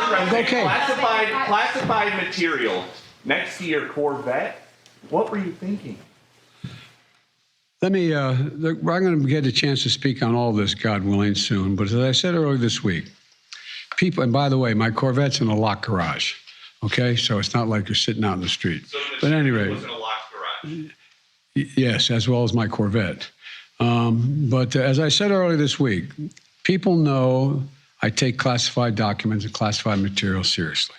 Okay. Classified material next to your Corvette. What were you thinking? Let me, I'm going to get a chance to speak on all this, God willing, soon. But as I said earlier this week, people, and by the way, my Corvette's in a locked garage. Okay, so it's not like you're sitting out in the street. So but anyway, was in a locked garage. Yes, as well as my Corvette. But as I said earlier this week, people know I take classified documents and classified material seriously.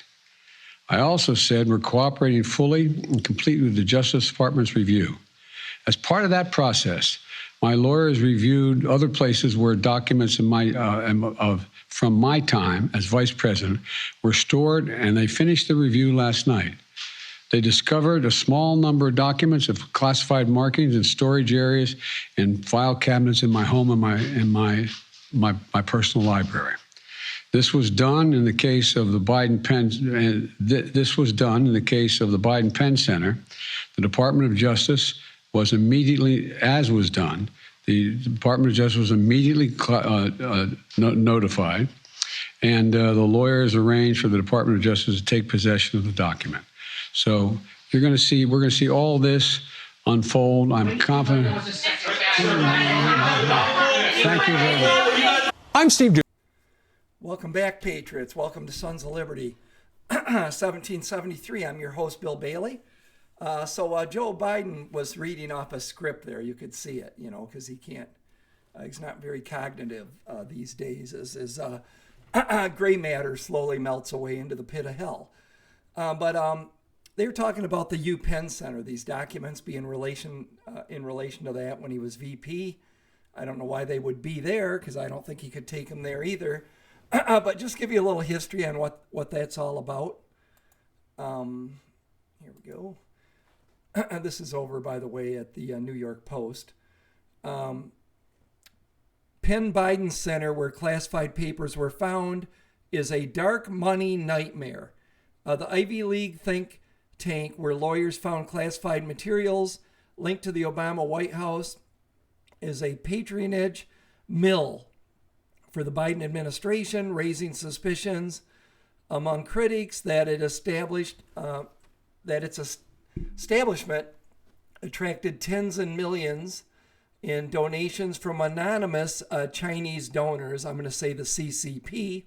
I also said we're cooperating fully and completely with the Justice Department's review. As part of that process, my lawyers reviewed other places where documents from my time as vice president were stored, and they finished the review last night. They discovered a small number of documents of classified markings in storage areas and file cabinets in my home and my personal library. This was done in the case of the Biden Penn. This was done in the case of the Biden Penn Center. The Department of Justice was immediately, as was done, the Department of Justice was immediately notified, and the lawyers arranged for the Department of Justice to take possession of the document. So we're going to see all this unfold. I'm confident. Thank you very much. I'm Steve. Welcome back, Patriots. Welcome to Sons of Liberty. 1773. I'm your host, Bill Bailey. So Joe Biden was reading off a script there. You could see it, because he can't. He's not very cognitive these days as gray matter slowly melts away into the pit of hell. But they were talking about the UPenn Center, these documents being in relation to that when he was VP. I don't know why they would be there, because I don't think he could take them there either. But just give you a little history on what that's all about. Here we go. This is over, by the way, at the New York Post. Penn Biden Center, where classified papers were found, is a dark money nightmare. The Ivy League think tank, where lawyers found classified materials linked to the Obama White House, is a patronage mill for the Biden administration, raising suspicions among critics that its establishment attracted tens and millions in donations from anonymous Chinese donors. I'm going to say the CCP.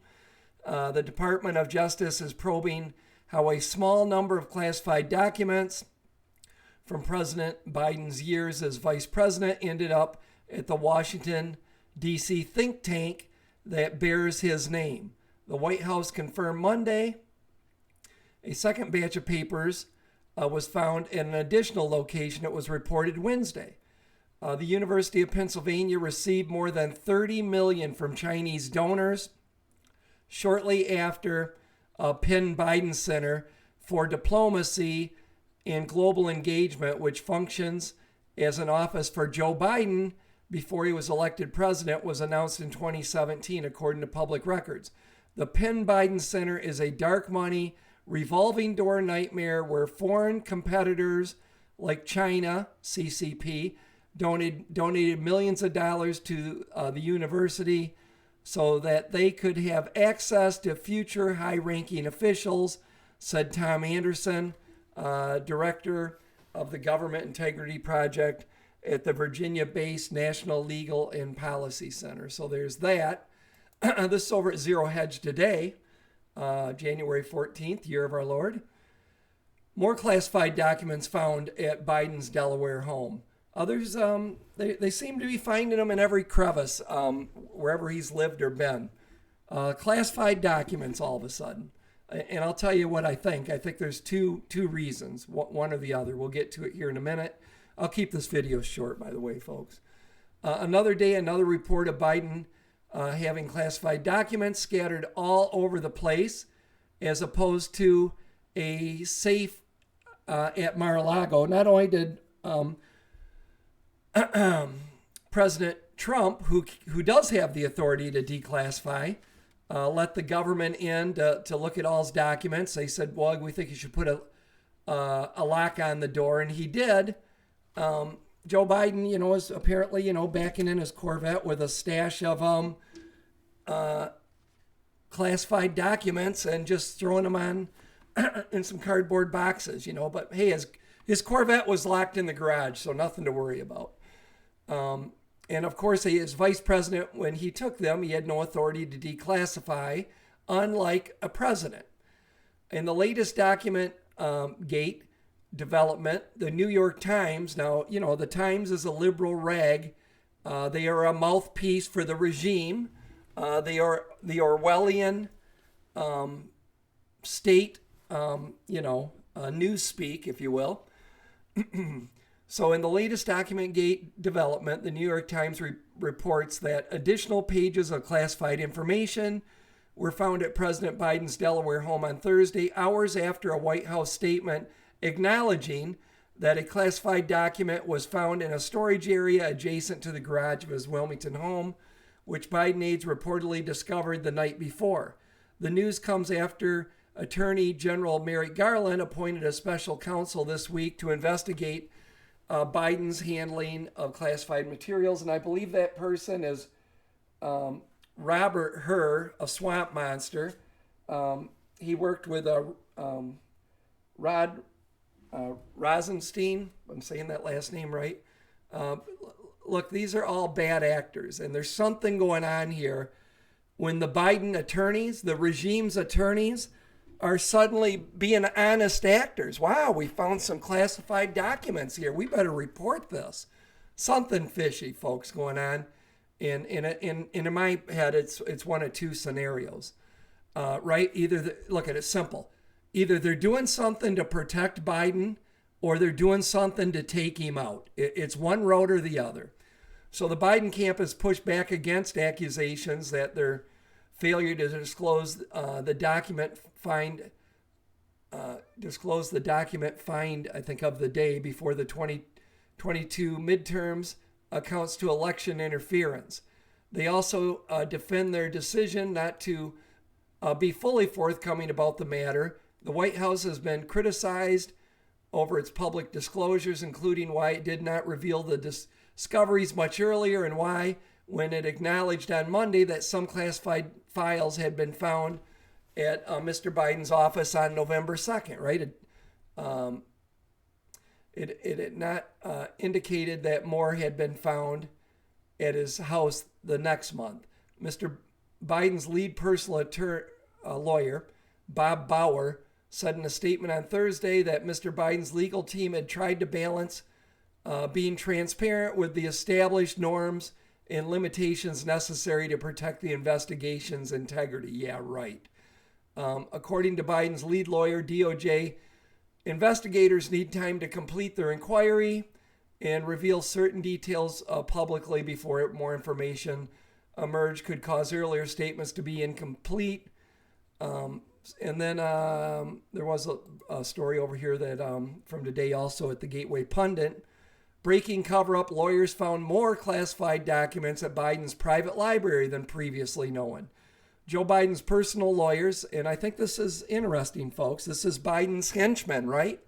The Department of Justice is probing how a small number of classified documents from President Biden's years as vice president ended up at the Washington, D.C. think tank that bears his name. The White House confirmed Monday a second batch of papers was found in an additional location. It was reported Wednesday. The University of Pennsylvania received more than $30 million from Chinese donors shortly after Penn Biden Center for Diplomacy and Global Engagement, which functions as an office for Joe Biden before he was elected president, was announced in 2017, according to public records. The Penn Biden Center is a dark money revolving door nightmare where foreign competitors like China, CCP, donated millions of dollars to the university so that they could have access to future high-ranking officials, said Tom Anderson, director of the Government Integrity Project at the Virginia-based National Legal and Policy Center. So there's that. This is over at Zero Hedge today, January 14th, year of our Lord. More classified documents found at Biden's Delaware home. Others, they seem to be finding them in every crevice, wherever he's lived or been. Classified documents all of a sudden. And I'll tell you what I think. I think there's two reasons, one or the other. We'll get to it here in a minute. I'll keep this video short, by the way, folks. Another day, another report of Biden having classified documents scattered all over the place, as opposed to a safe at Mar-a-Lago. Not only did President Trump, who does have the authority to declassify, let the government in to look at all his documents. They said, well, we think you should put a lock on the door, and he did. Joe Biden, is apparently, backing in his Corvette with a stash of classified documents and just throwing them on in some cardboard boxes, you know. But hey, his Corvette was locked in the garage, so nothing to worry about. And of course, as vice president, when he took them, he had no authority to declassify, unlike a president. In the latest document gate development, the New York Times, now, you know, the Times is a liberal rag. They are a mouthpiece for the regime. They are the Orwellian state, newspeak, if you will. So in the latest document gate development, the New York Times reports that additional pages of classified information were found at President Biden's Delaware home on Thursday, hours after a White House statement acknowledging that a classified document was found in a storage area adjacent to the garage of his Wilmington home, which Biden aides reportedly discovered the night before. The news comes after Attorney General Merrick Garland appointed a special counsel this week to investigate Biden's handling of classified materials. And I believe that person is Robert Hur, a swamp monster. He worked with Rod Rosenstein. I'm saying that last name right. Look, these are all bad actors, and there's something going on here when the Biden attorneys, the regime's attorneys, are suddenly being honest actors. Wow, we found some classified documents here. We better report this. Something fishy, folks, going on. In my head, it's one of two scenarios, right? Look at it, simple. Either they're doing something to protect Biden, or they're doing something to take him out. It's one road or the other. So the Biden camp has pushed back against accusations that their failure to disclose the document find, I think, of the day before the 2022 midterms accounts to election interference. They also defend their decision not to be fully forthcoming about the matter. The White House has been criticized over its public disclosures, including why it did not reveal the discoveries much earlier, and why, when it acknowledged on Monday that some classified files had been found at Mr. Biden's office on November 2nd, right? It had not indicated that more had been found at his house the next month. Mr. Biden's lead personal lawyer, Bob Bauer, said in a statement on Thursday that Mr. Biden's legal team had tried to balance being transparent with the established norms and limitations necessary to protect the investigation's integrity. Yeah, right. According to Biden's lead lawyer, DOJ, investigators need time to complete their inquiry and reveal certain details publicly before more information emerge could cause earlier statements to be incomplete. And then there was a story over here that from today also at the Gateway Pundit. Breaking cover-up, lawyers found more classified documents at Biden's private library than previously known. Joe Biden's personal lawyers, and I think this is interesting, folks. This is Biden's henchmen, right?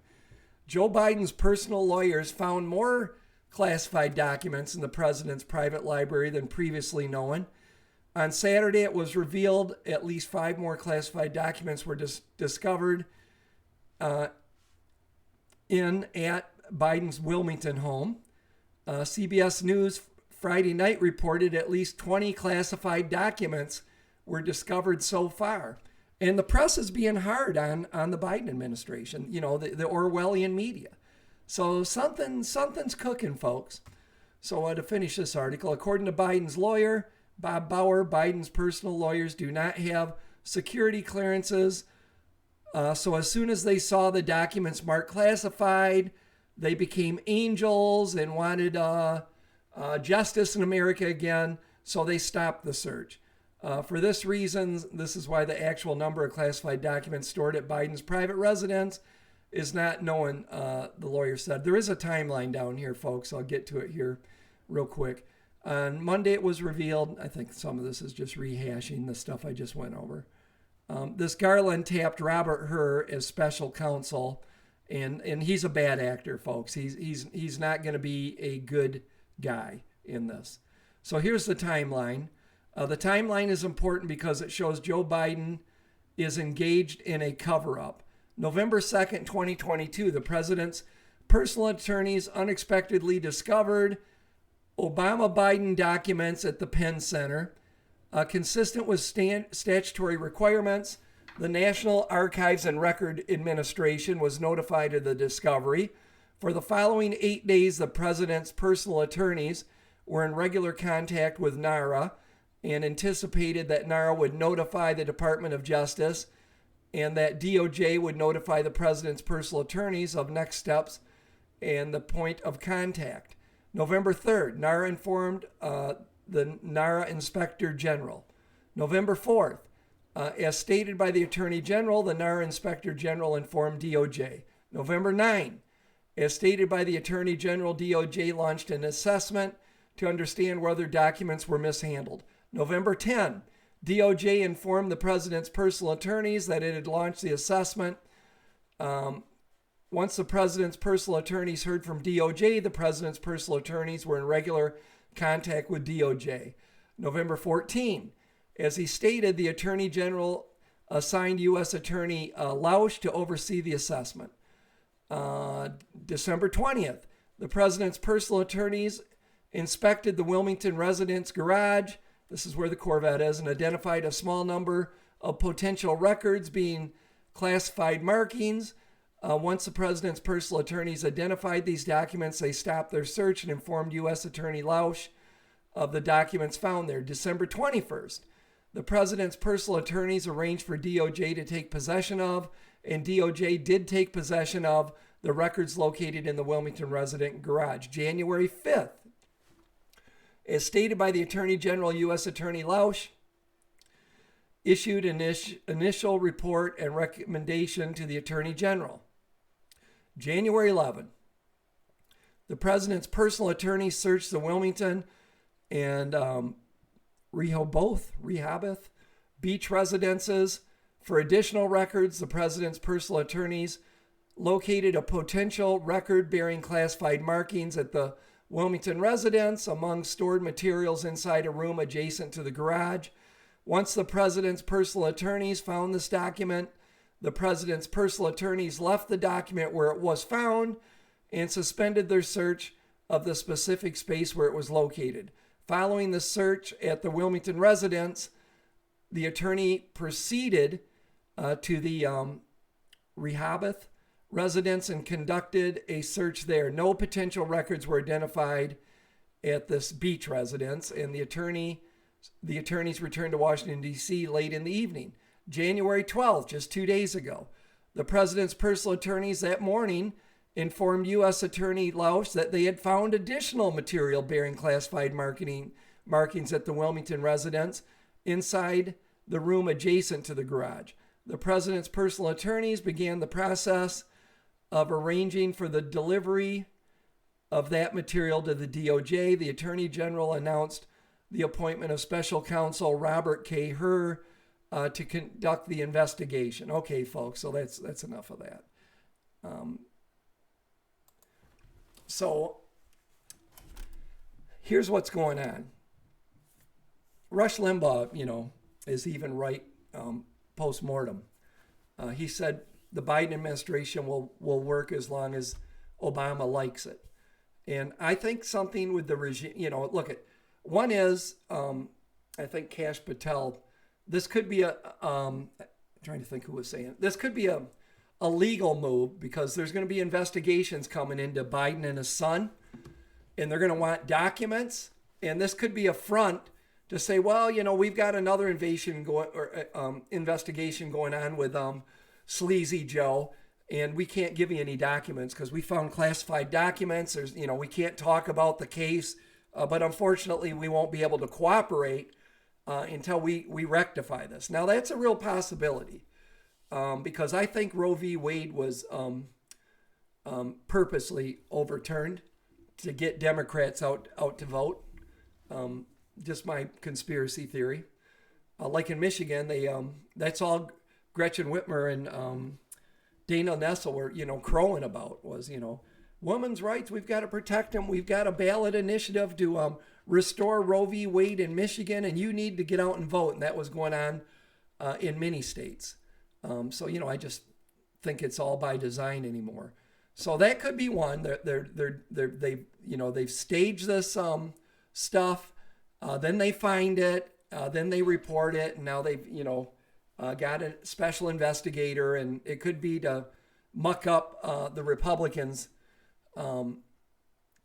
Joe Biden's personal lawyers found more classified documents in the president's private library than previously known. On Saturday, it was revealed at least 5 more classified documents were discovered at Biden's Wilmington home. CBS News Friday night reported at least 20 classified documents were discovered so far. And the press is being hard on the Biden administration, you know, the Orwellian media. So something's cooking, folks. So to finish this article, according to Biden's lawyer, Bob Bauer, Biden's personal lawyers do not have security clearances. So as soon as they saw the documents marked classified, they became angels and wanted justice in America again. So they stopped the search. For this reason, this is why the actual number of classified documents stored at Biden's private residence is not known, the lawyer said. There is a timeline down here, folks. I'll get to it here real quick. On Monday, it was revealed, I think some of this is just rehashing the stuff I just went over. This Garland tapped Robert Hur as special counsel, and he's a bad actor, folks. He's not going to be a good guy in this. So here's the timeline. The timeline is important because it shows Joe Biden is engaged in a cover-up. November 2nd, 2022, the president's personal attorneys unexpectedly discovered Obama-Biden documents at the Penn Center. Consistent with statutory requirements, the National Archives and Record Administration was notified of the discovery. For the following 8 days, the president's personal attorneys were in regular contact with NARA and anticipated that NARA would notify the Department of Justice and that DOJ would notify the president's personal attorneys of next steps and the point of contact. November 3rd, NARA informed the NARA Inspector General. November 4th, as stated by the Attorney General, the NARA Inspector General informed DOJ. November 9, as stated by the Attorney General, DOJ launched an assessment to understand whether documents were mishandled. November 10, DOJ informed the president's personal attorneys that it had launched the assessment. Once the president's personal attorneys heard from DOJ, the president's personal attorneys were in regular contact with DOJ. November 14, as he stated, the Attorney General assigned U.S. Attorney Lausch to oversee the assessment. December 20th, the president's personal attorneys inspected the Wilmington residence garage. This is where the Corvette is, and identified a small number of potential records being classified markings. Once the president's personal attorneys identified these documents, they stopped their search and informed U.S. Attorney Lausch of the documents found there. December 21st, the president's personal attorneys arranged for DOJ to take possession of, and DOJ did take possession of, the records located in the Wilmington resident garage. January 5th, as stated by the Attorney General, U.S. Attorney Lausch issued an initial report and recommendation to the Attorney General. January 11, the president's personal attorney searched the Wilmington and Rehoboth beach residences for additional records. The president's personal attorneys located a potential record bearing classified markings at the Wilmington residence among stored materials inside a room adjacent to the garage. Once the president's personal attorneys found this document, the president's personal attorneys left the document where it was found and suspended their search of the specific space where it was located. Following the search at the Wilmington residence, the attorney proceeded to the Rehoboth residence and conducted a search there. No potential records were identified at this beach residence, and the attorneys returned to Washington, D.C. late in the evening. January 12th, just 2 days ago, the president's personal attorneys that morning informed U.S. Attorney Lausch that they had found additional material bearing classified markings at the Wilmington residence inside the room adjacent to the garage. The president's personal attorneys began the process of arranging for the delivery of that material to the DOJ. The Attorney General announced the appointment of Special Counsel Robert K. Herr to conduct the investigation. Okay, folks, so that's enough of that. So here's what's going on. Rush Limbaugh, is even right post-mortem. He said the Biden administration will work as long as Obama likes it. And I think something with the regime, one is, I think Kash Patel, this could be I'm trying to think who was saying it. This could be a legal move because there's going to be investigations coming into Biden and his son, and they're going to want documents. And this could be a front to say, well, we've got another investigation going on with Sleazy Joe, and we can't give you any documents because we found classified documents. There's, we can't talk about the case, but unfortunately, we won't be able to cooperate until we rectify this. Now, that's a real possibility because I think Roe v. Wade was purposely overturned to get Democrats out to vote. Just my conspiracy theory. Like in Michigan, that's all Gretchen Whitmer and Dana Nessel were, crowing about was, women's rights. We've got to protect them. We've got a ballot initiative to restore Roe v. Wade in Michigan, and you need to get out and vote. And that was going on in many states. So, I just think it's all by design anymore. So that could be one. They've staged this stuff, then they find it, then they report it, and now they've got a special investigator, and it could be to muck up the Republicans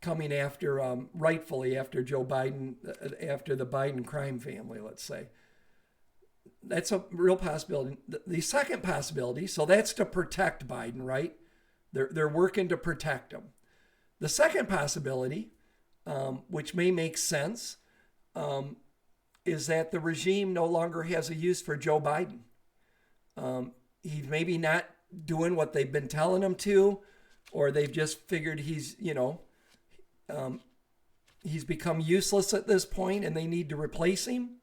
coming after rightfully after Joe Biden, after the Biden crime family, let's say. That's a real possibility. The second possibility, so that's to protect Biden, right? They're working to protect him. The second possibility, which may make sense, is that the regime no longer has a use for Joe Biden. He's maybe not doing what they've been telling him to, or they've just figured he's become useless at this point and they need to replace him.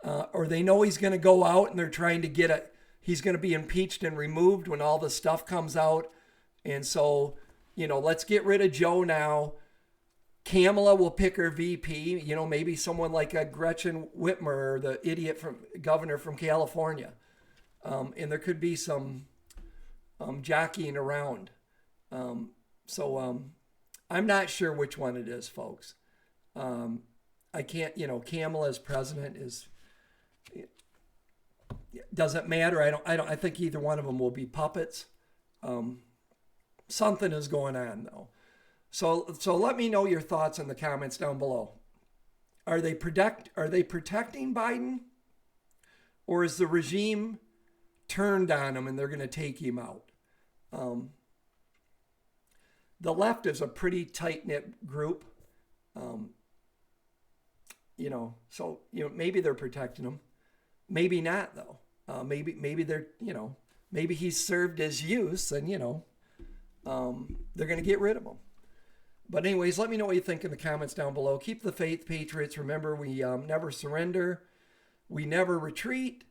Or they know he's going to go out and they're trying to he's going to be impeached and removed when all the stuff comes out. And so, let's get rid of Joe now. Kamala will pick her VP, maybe someone like a Gretchen Whitmer, the idiot governor from California. And there could be some jockeying around. So I'm not sure which one it is, folks. I can't, Kamala as president doesn't matter. I think either one of them will be puppets. Something is going on though. So let me know your thoughts in the comments down below. Are they protecting Biden, or is the regime turned on him and they're going to take him out? The left is a pretty tight-knit group. So maybe they're protecting him, maybe not though. Maybe they're maybe he's served his use, and they're going to get rid of him. But anyways, let me know what you think in the comments down below. Keep the faith, patriots. Remember, we never surrender, we never retreat.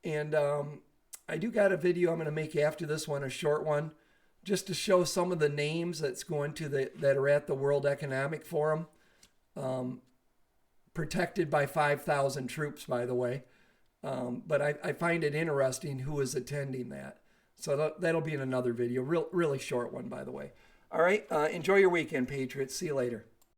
And I do got a video I'm going to make after this one, a short one, just to show some of the names that are at the World Economic Forum. Protected by 5,000 troops, by the way. But I find it interesting who is attending that. So that'll be in another video. Really short one, by the way. All right. Enjoy your weekend, Patriots. See you later.